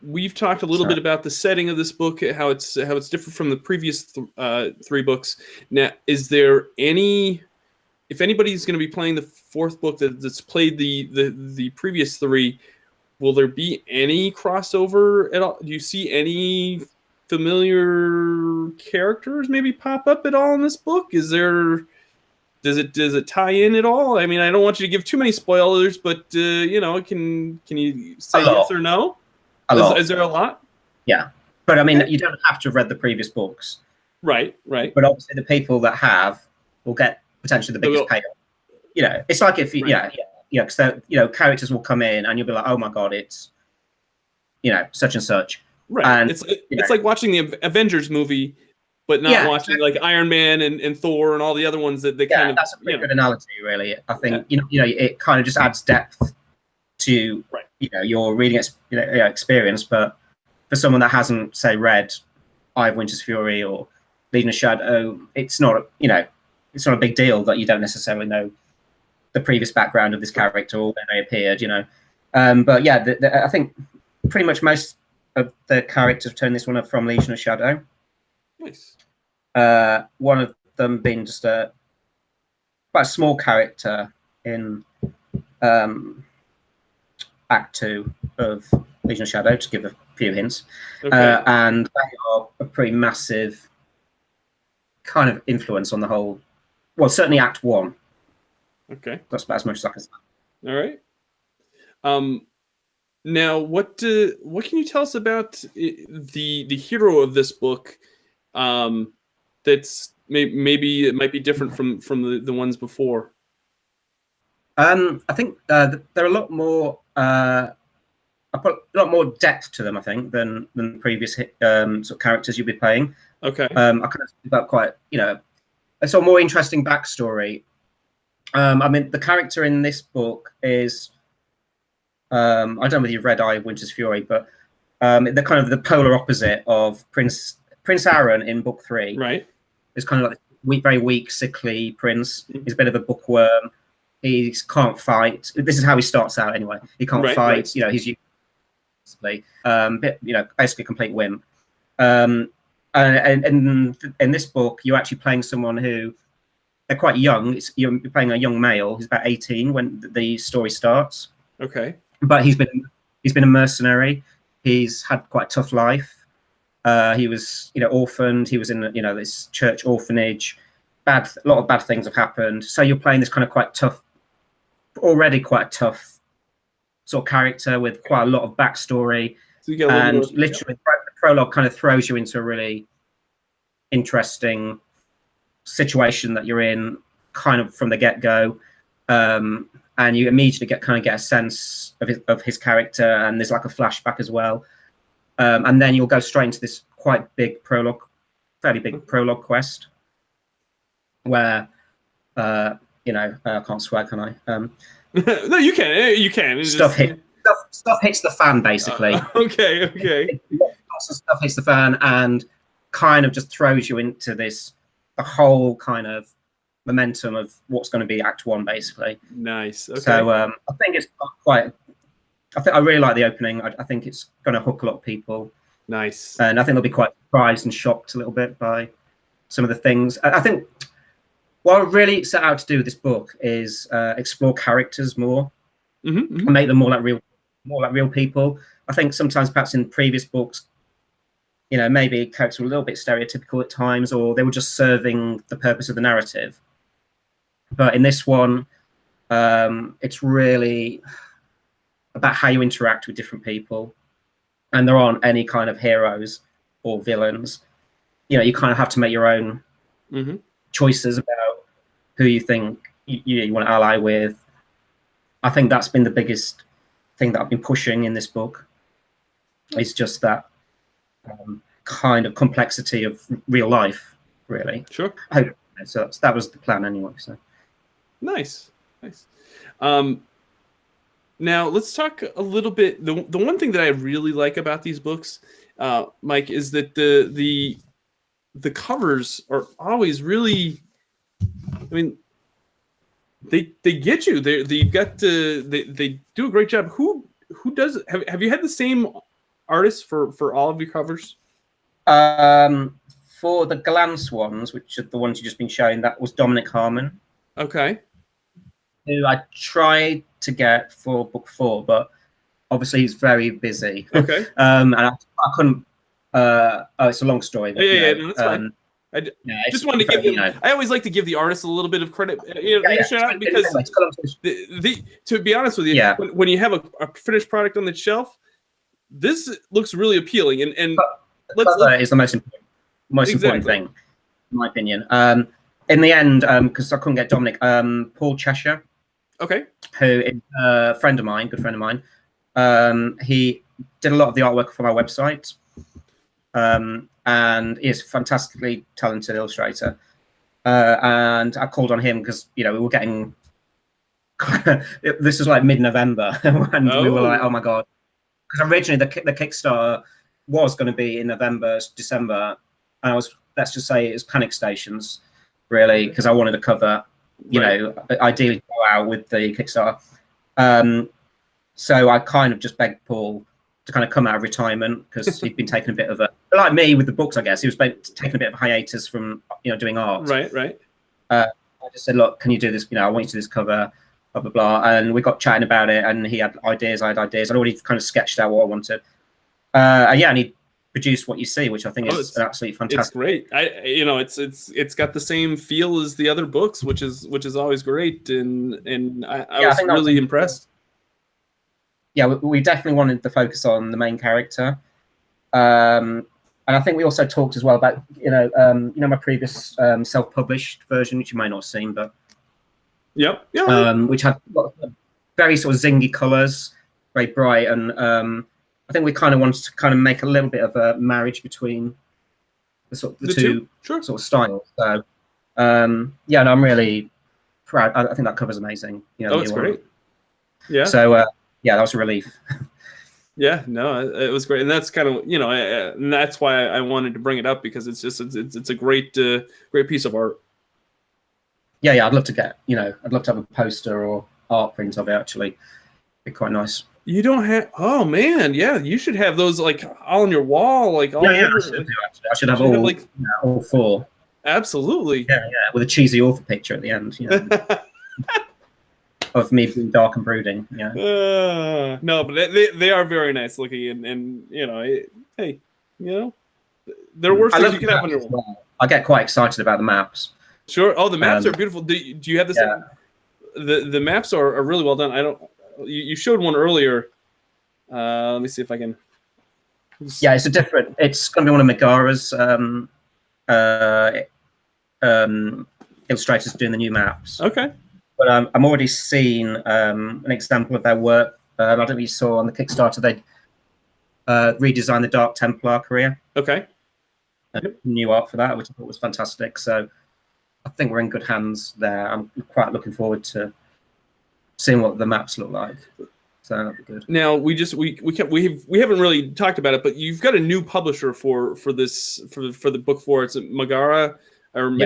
we've talked a little bit about the setting of this book, how it's different from the previous 3 books. Now, is there any if anybody's going to be playing the fourth book that's played the previous three, will there be any crossover at all? Do you see any familiar characters maybe pop up at all in this book? Does it tie in at all? I mean, I don't want you to give too many spoilers, but can you say yes or no? A lot. Is there a lot? Yeah, but I mean, you don't have to have read the previous books. Right. But obviously, the people that have will get potentially the biggest payoff. It's like if because characters will come in and you'll be like, oh my god, it's such and such. Right. And it's like watching the Avengers movie, but not watching like Iron Man and Thor and all the other ones that they kind of. That's a pretty good analogy, really. I think it kind of just adds depth to your reading experience. But for someone that hasn't, say, read Eye of Winter's Fury or Legion of Shadow, it's not a big deal that you don't necessarily know the previous background of this character or when they appeared. But yeah, I think pretty much most of the characters turn this one up from Legion of Shadow. Nice. One of them being just quite a small character in Act 2 of Legion of Shadow, to give a few hints. Okay. And they are a pretty massive kind of influence on the whole. Well, certainly Act 1. Okay. That's about as much as I can say. All right. Now, what can you tell us about the hero of this book? That's maybe it might be different from the ones before. I think there are a lot more. I put a lot more depth to them, I think, than previous sort of characters you'll be playing. Okay. I kind of about quite a sort of more interesting backstory. I mean, the character in this book is I don't know whether you've read Eye of Winter's Fury, but they're kind of the polar opposite of Prince Aaron in book 3. Right. It's kind of like very weak, sickly prince. He's a bit of a bookworm. He can't fight. This is how he starts out anyway. He can't fight. Right. He's basically a complete wimp. And in this book, you're actually playing someone who they're quite young. You're playing a young male. He's about 18 when the story starts. Okay. But he's been a mercenary. He's had quite a tough life. He was orphaned. He was in this church orphanage. A lot of bad things have happened. So you're playing this kind of already quite tough sort of character with quite a lot of backstory. So literally, the prologue kind of throws you into a really interesting situation that you're in, kind of from the get-go, and you immediately get a sense of his character, and there's like a flashback as well, and then you'll go straight into this quite big fairly big prologue quest, where I can't swear, can I? No, you can. You can. Stuff hits the fan, basically. Okay. Lots of stuff hits the fan, and kind of just throws you into the whole kind of momentum of what's going to be Act 1, basically. Nice. Okay. So I think it's quite. I really like the opening. I think it's going to hook a lot of people. Nice. And I think they'll be quite surprised and shocked a little bit by some of the things. I think what I really set out to do with this book is explore characters more, and make them more like real people. I think sometimes, perhaps in previous books, maybe characters were a little bit stereotypical at times, or they were just serving the purpose of the narrative. But in this one, it's really about how you interact with different people, and there aren't any kind of heroes or villains. You kind of have to make your own choices about who you think you want to ally with. I think that's been the biggest thing that I've been pushing in this book. It's just that kind of complexity of real life, really. Sure. So that was the plan anyway. So nice. Now let's talk a little bit. The one thing that I really like about these books, Mike, is that the covers are always really. I mean, they get you. They do a great job. Who does it? Have you had the same artist for all of your covers? For the glance ones, which are the ones you've just been showing, that was Dominic Harmon. Okay. who I tried to get for book 4, but obviously he's very busy. Okay. And I couldn't. Oh, it's a long story, but Yeah, no, that's fine. I just wanted to give them. I always like to give the artists a little bit of credit, shout out, because to be honest with you, when you have a finished product on the shelf, this looks really appealing, and is the most important thing, in my opinion. In the end, because I couldn't get Dominic, Paul Cheshire, okay, who is a friend of mine, good friend of mine. He did a lot of the artwork for my website, and he is a fantastically talented illustrator. And I called on him because we were getting this was like mid-November, and we were like, oh my god, because originally the Kickstarter was going to be in November, December, and I was, let's just say, it was panic stations, really, because I wanted to cover, ideally go out with the Kickstarter. So I kind of just begged Paul to kind of come out of retirement, because he'd been taking a bit of a, like me with the books, I guess, he was taking a bit of a hiatus from doing art. Right. I just said, look, can you do this? I want you to do this cover, blah blah blah, and we got chatting about it, and he had ideas, I had ideas. I'd already kind of sketched out what I wanted. And he produced what you see, which I think is absolutely fantastic. It's great. It's got the same feel as the other books, which is always great, and I was really impressed. Yeah, we definitely wanted to focus on the main character, and I think we also talked as well about my previous self-published version, which you might not have seen, but which had very sort of zingy colours, very bright, and I think we kind of wanted to kind of make a little bit of a marriage between the two sort of styles. So and I'm really proud. I think that cover's amazing. It's great. Yeah. So that was a relief. Yeah, no, it was great, and that's kind of and that's why I wanted to bring it up, because it's a great piece of art. Yeah, I'd love to get I'd love to have a poster or art print of it. Actually, it'd be quite nice. You don't have? Oh man, yeah, you should have those like all on your wall, like all over. I should have all all 4. Absolutely. Yeah, with a cheesy author picture at the end. Of me being dark and brooding. Yeah. No, but they are very nice looking, and hey, they're worse things you can have on your wall. Well. I get quite excited about the maps. Sure. Oh, the maps are beautiful. Do you have this? Yeah. The maps are really well done. You showed one earlier. Let me see if I can. Yeah, it's going to be one of Megara's illustrators doing the new maps. Okay. But I'm already seen an example of their work. I don't know if you saw on the Kickstarter, they redesigned the Dark Templar career. Okay. New art for that, which I thought was fantastic. So I think we're in good hands there. I'm quite looking forward to seeing what the maps look like. So that'll be good. Now we haven't really talked about it, but you've got a new publisher for the book 4. It's Megara, and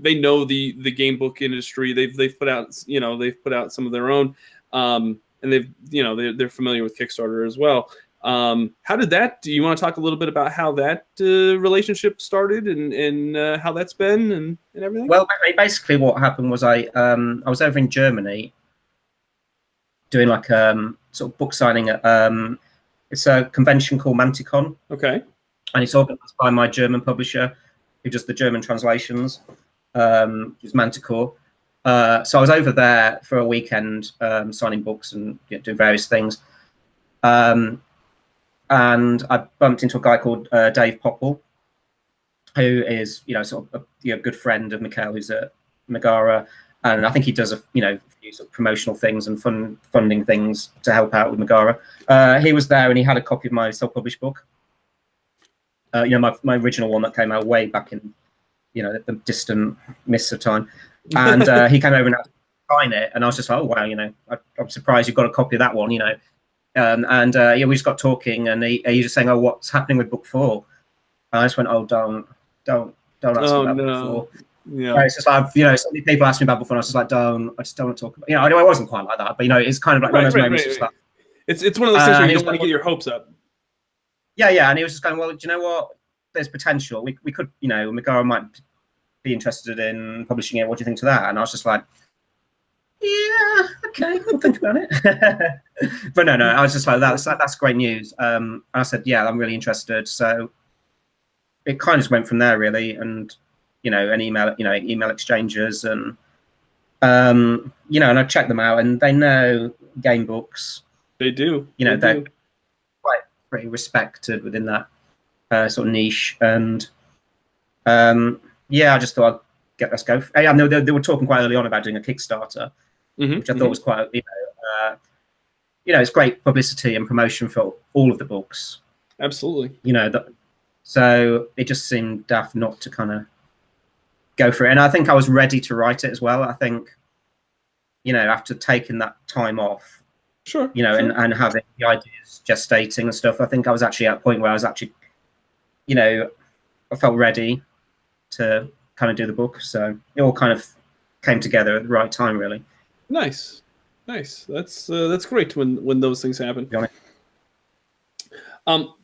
they know the game book industry. They've put out some of their own, and they're familiar with Kickstarter as well. How did that? Do you want to talk a little bit about how that relationship started and how that's been and everything? Well, basically, what happened was I was over in Germany doing like sort of book signing at it's a convention called Manticon. Okay. And it's organised by my German publisher, who does the German translations, which is Manticore. So I was over there for a weekend signing books and doing various things. And I bumped into a guy called Dave Popple, who is, sort of a good friend of Mikhail, who's at Megara, and I think he does a few sort of promotional things and funding things to help out with Megara. He was there, and he had a copy of my self-published book. My original one that came out way back in, the distant mists of time, and he came over and had to sign it, and I was just like, oh wow, I'm surprised you've got a copy of that one, we just got talking, and he was just saying, oh, what's happening with book 4? And I just went, oh, don't ask me about book 4. Yeah, it's just like so many people asked me about book 4, and I was just like, I just don't want to talk about. I know I wasn't quite like that, but it's kind of like one of those moments. Right. Like, it's one of those things where you don't want to get your hopes up. Yeah, and he was just going, well, do you know what? There's potential. We could, Megara might be interested in publishing it. What do you think to that? And I was just like, yeah, okay, we'll think about it. But no, I was just like, that's great news. I said, yeah, I'm really interested. So it kind of just went from there, really. And email exchanges, and and I checked them out, and they know game books. They do. They're quite pretty respected within that sort of niche. And I just thought, let's go. I know they were talking quite early on about doing a Kickstarter, which I thought was quite, it's great publicity and promotion for all of the books. Absolutely. So it just seemed daft not to kind of go for it. And I think I was ready to write it as well. I think, after taking that time off, sure. And having the ideas gestating and stuff, I think I was actually at a point where I was actually, I felt ready to kind of do the book. So it all kind of came together at the right time, really. Nice. That's great when those things happen.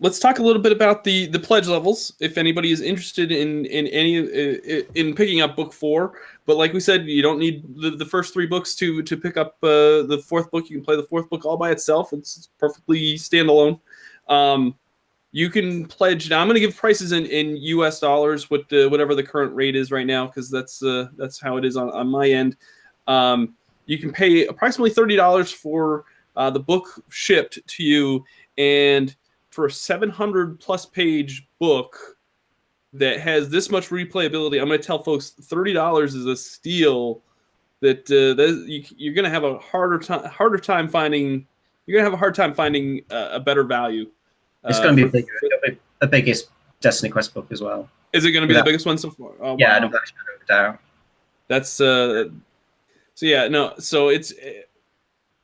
Let's talk a little bit about the pledge levels. If anybody is interested in picking up book 4, but like we said, you don't need the first 3 books to pick up the 4th book. You can play the 4th book all by itself. It's perfectly standalone. You can pledge. Now I'm going to give prices in US dollars, whatever the current rate is right now, because that's how it is on my end. You can pay approximately $30 for the book shipped to you, and for a 700+ page book that has this much replayability, I'm going to tell folks $30 is a steal. That you're going to have a harder time finding. You're going to have a hard time finding a better value. It's going to be the biggest Destiny Quest book as well. Is it going to be the biggest one so far? Oh, yeah, wow. no doubt. That's so yeah, no. So it's,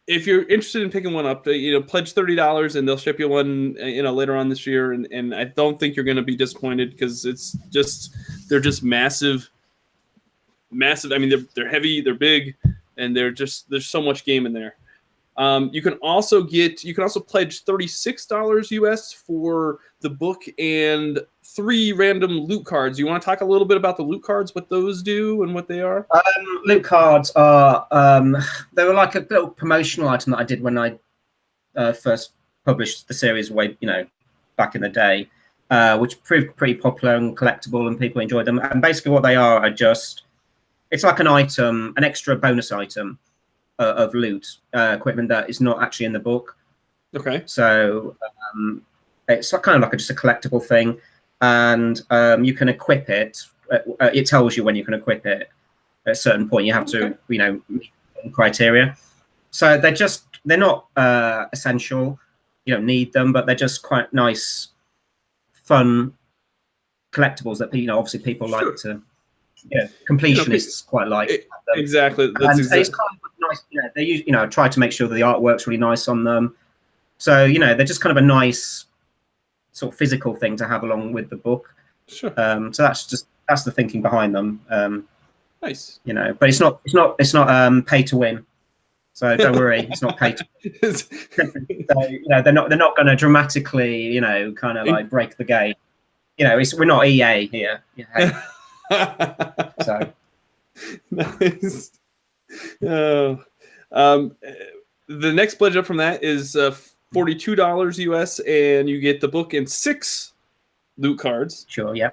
if you're interested in picking one up, pledge $30 and they'll ship you one, later on this year. And I don't think you're going to be disappointed, because they're just massive. I mean, they're heavy, they're big, and there's so much game in there. You can also pledge $36 US for the book and 3 random loot cards. You want to talk a little bit about the loot cards, what those do and what they are? Loot cards are they were like a little promotional item that I did when I first published the series way back in the day, which proved pretty popular and collectible, and people enjoyed them. And basically what they are it's like an item, an extra bonus item of loot equipment that is not actually in the book. Okay. So it's kind of like just a collectible thing, and you can equip it. It tells you when you can equip it. At a certain point, you have to, meet criteria. So they're not essential. You don't need them, but they're just quite nice, fun collectibles that obviously people like to. Yeah, completionists quite like. Exactly. It's kind of nice. They use, try to make sure that the artwork's really nice on them. So they're just kind of a nice sort of physical thing to have along with the book. Sure. So that's the thinking behind them. Nice. But it's not pay to win. So don't worry, it's not pay to win. So, they're not going to dramatically, kind of like break the game. We're not EA here. So nice. The next pledge up from that is $42 US, and you get the book and 6 loot cards. Sure. Yeah.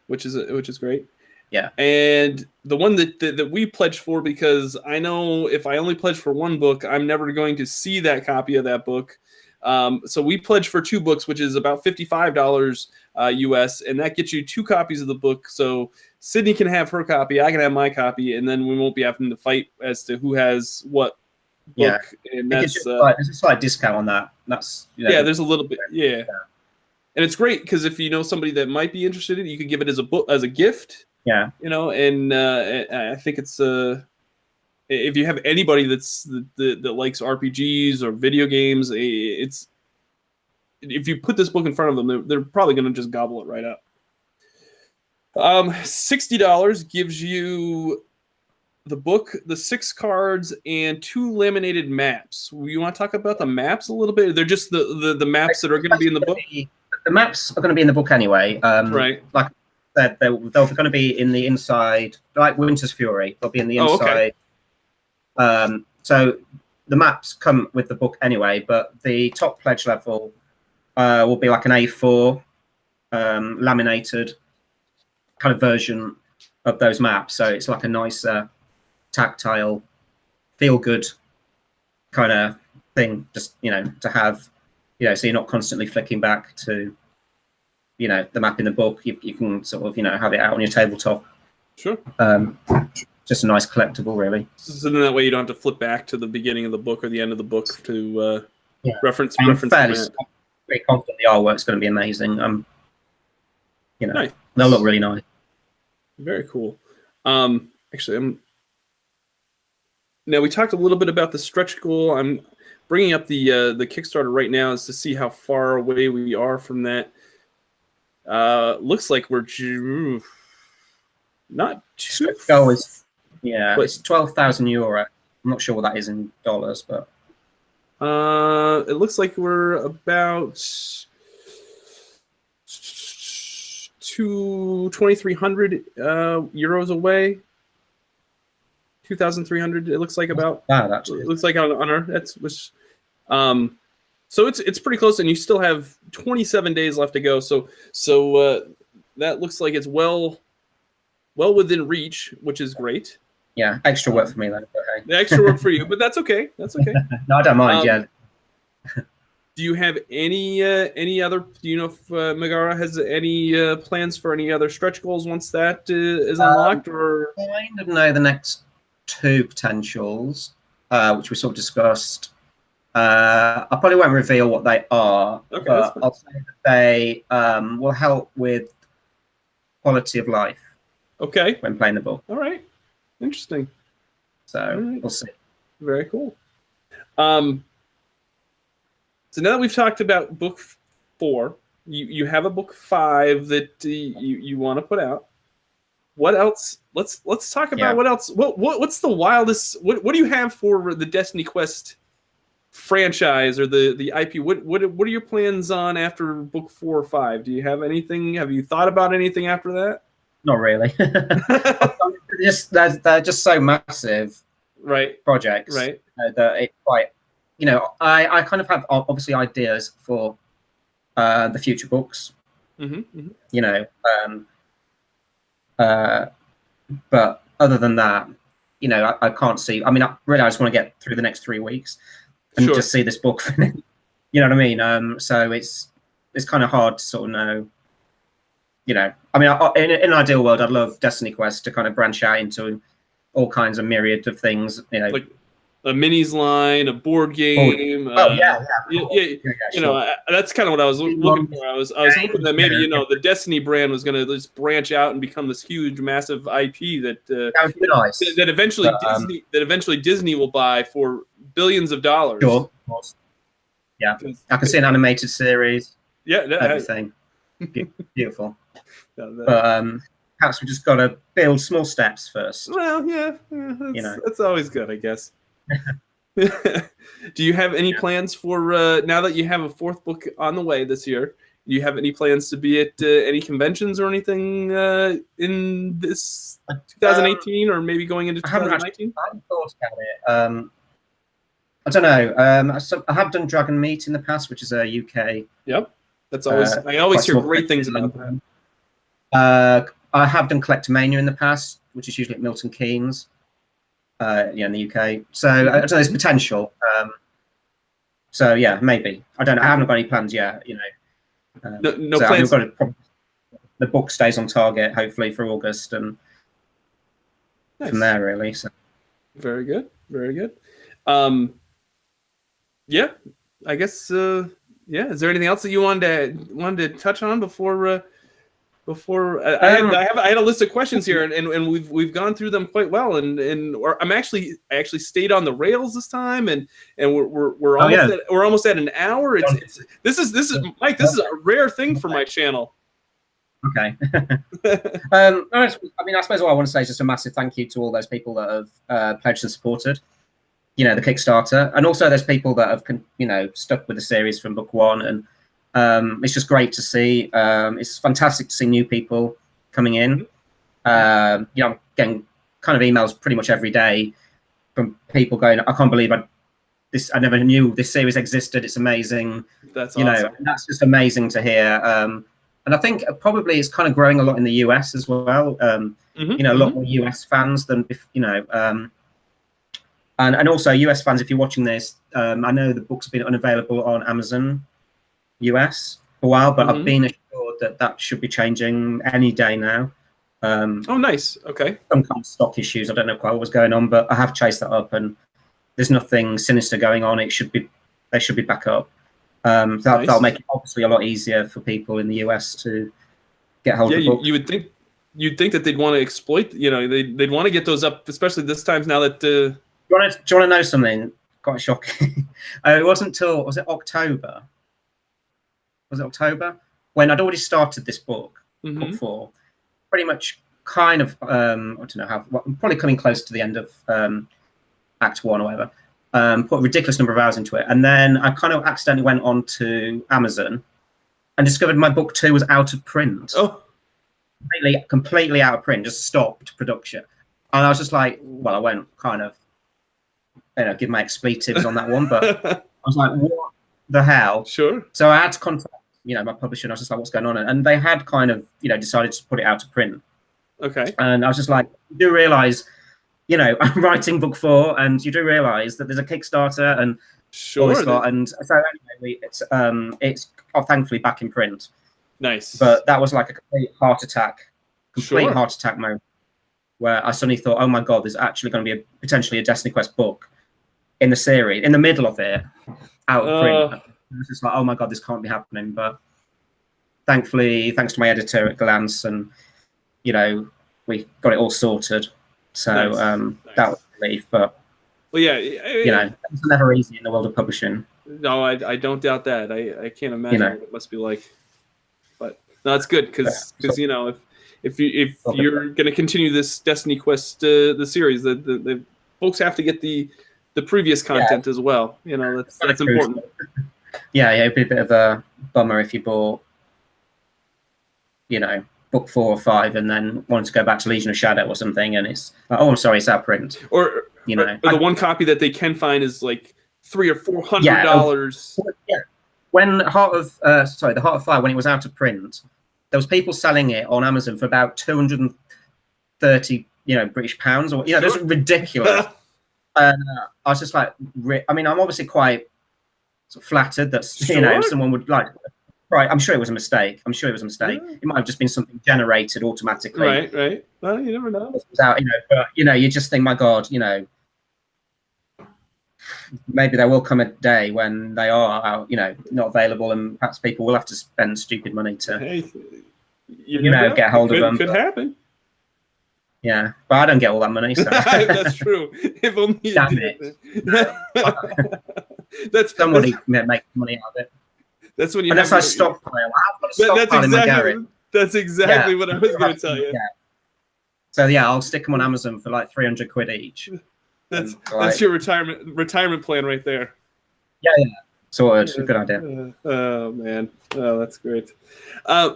Which is great. Yeah. And the one that we pledged for, because I know if I only pledge for one book, I'm never going to see that copy of that book. So we pledged for 2 books, which is about $55 US, and that gets you 2 copies of the book. So Sydney can have her copy, I can have my copy, and then we won't be having to fight as to who has what book. Yeah. And that's there's a slight discount on that. That's there's a little bit. Yeah. And it's great because if you know somebody that might be interested in it, you could give it as a book, as a gift. Yeah. And I think it's if you have anybody that likes RPGs or video games, it's, if you put this book in front of them, they're probably going to just gobble it right up. $60 gives you the book, the 6 cards, and 2 laminated maps. You want to talk about the maps a little bit? They're just the maps that are going to be in the book. The maps are going to be in the book anyway. Right. Like said they're going to be in the inside, like Winter's Fury. They'll be in the inside. So the maps come with the book anyway, but the top pledge level will be like an A4 laminated kind of version of those maps. So it's like a nicer, tactile, feel good kind of thing, just to have, so you're not constantly flicking back to the map in the book. You can sort of have it out on your tabletop. Sure. Just a nice collectible, really. So then that way you don't have to flip back to the beginning of the book or the end of the book to reference. I'm very confident the artwork's going to be amazing. Nice. They'll look really nice. Very cool. Actually, now we talked a little bit about the stretch goal. I'm bringing up the Kickstarter right now is to see how far away we are from that. Looks like we're not too. Goal is it's €12,000. I'm not sure what that is in dollars, but it looks like we're about 2,300 euros away. 2,300. It looks like about. Actually. It looks like on our so it's pretty close, and you still have 27 days left to go. So that looks like it's well within reach, which is great. Yeah, extra work for me then. Okay. The extra work for you, but that's okay. That's okay. No, I don't mind. Do you have any other? Do you know if Megara has any plans for any other stretch goals once that is unlocked? Or I kind of know the next two potentials, which we sort of discussed. I probably won't reveal what they are, okay, but I'll say that they will help with quality of life. Okay. When playing the book. All right. Interesting. So we'll see. Very cool. So now that we've talked about book 4, you have a book 5 that you want to put out. What else? Let's talk about what else. What's the wildest? What do you have for the Destiny Quest franchise or the IP? What are your plans on after book 4 or 5? Do you have anything? Have you thought about anything after that? Not really. They're just so massive, right? Projects, right? That it's quite. I kind of have obviously ideas for the future books. But other than that, I can't see. I mean, I just want to get through the next 3 weeks and just see this book finish. You know what I mean? So it's kind of hard to sort of know. I mean, in an ideal world, I'd love Destiny Quest to kind of branch out into all kinds of myriad of things. Like a minis line, a board game. That's kind of what I was looking for. I was hoping that maybe the Destiny brand was going to just branch out and become this huge, massive IP that would be nice. that eventually Disney will buy for billions of dollars. Sure, of course. Yeah, I can see an animated series. Yeah, everything. Beautiful. But perhaps we just got to build small steps first. Well, that's always good, I guess. Do you have any plans for now that you have a 4th book on the way this year? Do you have any plans to be at any conventions or anything in this 2018 or maybe going into 2019? I haven't thought about it. I don't know. I have done Dragon Meet in the past, which is a UK. Yep, that's always. I always hear great things about that. I have done Collectomania in the past, which is usually at Milton Keynes. In the UK. So I don't know, there's potential. So yeah, maybe. I don't know. I haven't got any plans yet. No plans. The book stays on target, hopefully for August, and from there really. So very good, very good. Yeah, I guess. Is there anything else that you wanted to touch on before? I had a list of questions here, and we've gone through them quite well, and I actually stayed on the rails this time, and we're almost at an hour. This is Mike. This is a rare thing for my channel. Okay. I suppose all I want to say is just a massive thank you to all those people that have pledged and supported, the Kickstarter, and also those people that have stuck with the series from book 1 and. It's just great to see. It's fantastic to see new people coming in. I'm getting kind of emails pretty much every day from people going, I can't believe I never knew this series existed. It's amazing. That's awesome. That's just amazing to hear. And I think probably it's kind of growing a lot in the US as well. A lot more US fans than, and also US fans, if you're watching this, I know the book's been unavailable on Amazon US for a while, but I've been assured that should be changing any day now. Oh, nice. Okay. Some kind of stock issues. I don't know quite what's going on, but I have chased that up, and there's nothing sinister going on. They should be back up. That'll make it obviously a lot easier for people in the US to get hold of the book. You'd think that they'd want to exploit. They'd want to get those up, especially this times now that. Do you want to know something quite shocking? It wasn't until was it October when I'd already started this book, book 4. Pretty much kind of I don't know how, I'm probably coming close to the end of Act 1 or whatever. Put a ridiculous number of hours into it, and then I kind of accidentally went on to Amazon and discovered my book 2 was out of print. Oh, completely out of print, just stopped production. And I was just like, well, I won't kind of give my expletives on that one, but I was like, what the hell? Sure. So I had to contact my publisher, and I was just like, what's going on? And they had kind of decided to put it out of print. Okay. And I was just like, you do realize I'm writing book 4, and you do realize that there's a Kickstarter and sure. And so anyway, it's thankfully back in print. Nice. But that was like a complete heart attack moment where I suddenly thought, oh my God, there's actually going to be potentially a Destiny Quest book in the series, in the middle of it, out of print. I was just like, oh my God, this can't be happening. But thankfully, thanks to my editor at Glance, and we got it all sorted. So nice. That was a relief. But it's never easy in the world of publishing. No, I don't doubt that. I can't imagine what it must be like. But no, it's good because if you're going to continue this Destiny Quest the series, the folks have to get the previous content as well. That's important. Yeah, it'd be a bit of a bummer if you bought, book 4 or 5 and then wanted to go back to Legion of Shadow or something, and it's like, oh, I'm sorry, it's out of print. Or the one copy that they can find is like $300 or $400. Yeah. When the Heart of Fire, when it was out of print, there was people selling it on Amazon for about 230, British pounds, or that's ridiculous. And I was just like, I'm obviously quite sort of flattered that someone would like. Right, I'm sure it was a mistake. Yeah. It might have just been something generated automatically. Right. Well, you never know. Without, but you just think, my God, maybe there will come a day when they are out, not available, and perhaps people will have to spend stupid money to, get hold of them. Could happen. Yeah, but I don't get all that money. So. That's true. If only you Damn did. That's somebody make money out of it. That's when you. Unless I stockpile. I've got a stockpile in my garage. That's exactly what I was going to tell you. Yeah. So I'll stick them on Amazon for like 300 quid each. That's your retirement plan right there. Yeah. Sorted. Good idea. Oh man, that's great.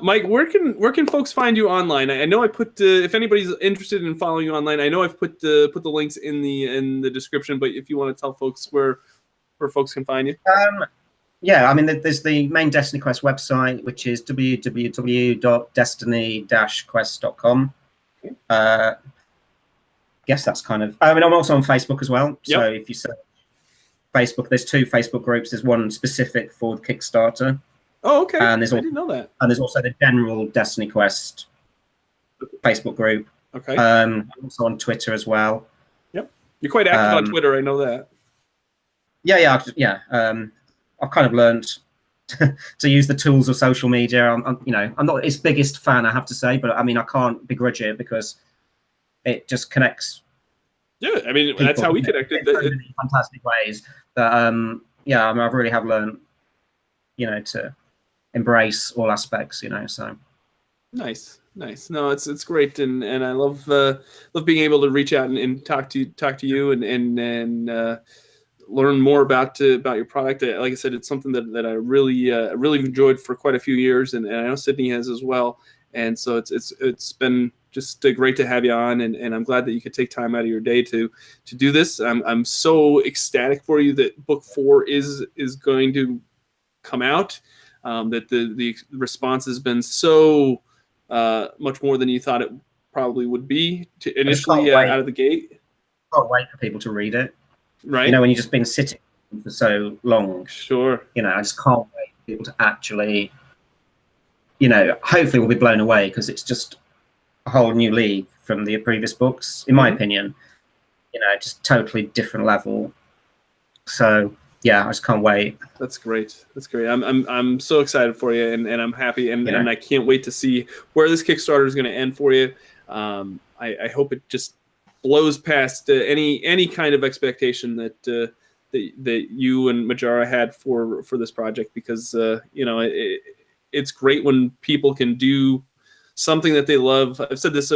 Mike, where can folks find you online? I know I put if anybody's interested in following you online, I know I've put the links in the description. But if you want to tell folks where folks can find you. There's the main Destiny Quest website, which is www.destiny-quest.com. Guess that's kind of. I'm also on Facebook as well. So if you search Facebook, there's 2 Facebook groups. There's one specific for the Kickstarter. Oh, okay. And I didn't know that. And there's also the general Destiny Quest Facebook group. Okay. I'm also on Twitter as well. Yep. You're quite active on Twitter. I know that. Yeah. I've kind of learned to use the tools of social media. I'm not its biggest fan, I have to say, but I can't begrudge it because it just connects. Yeah, that's how we connected. In fantastic ways. That I really have learned, to embrace all aspects. So nice. No, it's great, and I love being able to reach out and talk to you and learn more about your product. Like I said, it's something that I really enjoyed for quite a few years, and I know Sydney has as well. And so it's been just great to have you on, and I'm glad that you could take time out of your day to do this. I'm so ecstatic for you that book 4 is going to come out. That the response has been so much more than you thought it probably would be initially out of the gate. Can't wait for people to read it. Right. You know, when you've just been sitting for so long. Sure. You know, I just can't wait for people to actually, you know, hopefully we'll be blown away, because it's just a whole new league from the previous books, in my opinion. You know, just totally different level. So yeah, I just can't wait. That's great. That's great. I'm so excited for you, and I'm happy, and I can't wait to see where this Kickstarter is going to end for you. I hope it just blows past any kind of expectation that you and Megara had for this project, because you know, it's great when people can do something that they love. I've said this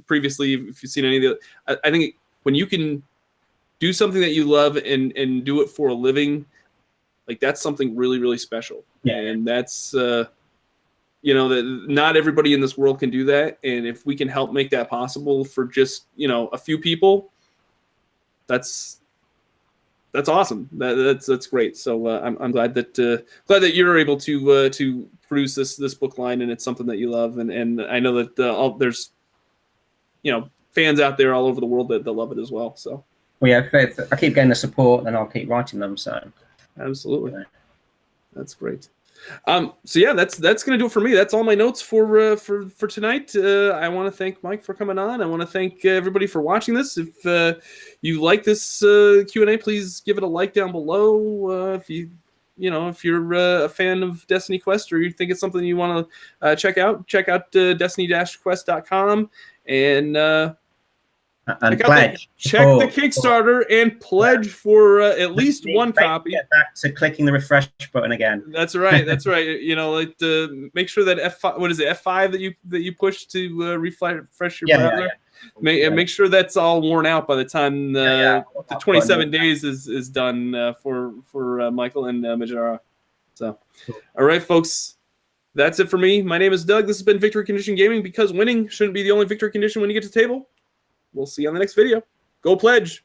previously, if you've seen any of the, I think when you can do something that you love and do it for a living, like, that's something really, really special. Yeah. And that's, you know, that not everybody in this world can do that. And if we can help make that possible for just, you know, a few people, that's awesome. That's great. So I'm glad that you're able to produce this book line, and it's something that you love. And I know that there's, you know, fans out there all over the world that love it as well. So. Well, yeah, if I keep getting the support, then I'll keep writing them. So. Absolutely. Yeah. That's great. So yeah, that's gonna do it for me. That's all my notes for tonight. I want to thank Mike for coming on. I want to thank everybody for watching this. If you like this Q&A, please give it a like down below. If you're a fan of Destiny Quest, or you think it's something you want to check out destiny-quest.com, and pledge. Check the Kickstarter and pledge for at least one copy. Get back to clicking the refresh button again. That's right. That's right. You know, like, make sure that F5. What is it? F5 that you push to refresh your browser. Make sure that's all worn out by the time the 27 days is done for Michael and Megara. So, all right, folks. That's it for me. My name is Doug. This has been Victory Condition Gaming, because winning shouldn't be the only victory condition when you get to the table. We'll see you on the next video. Go Pledge!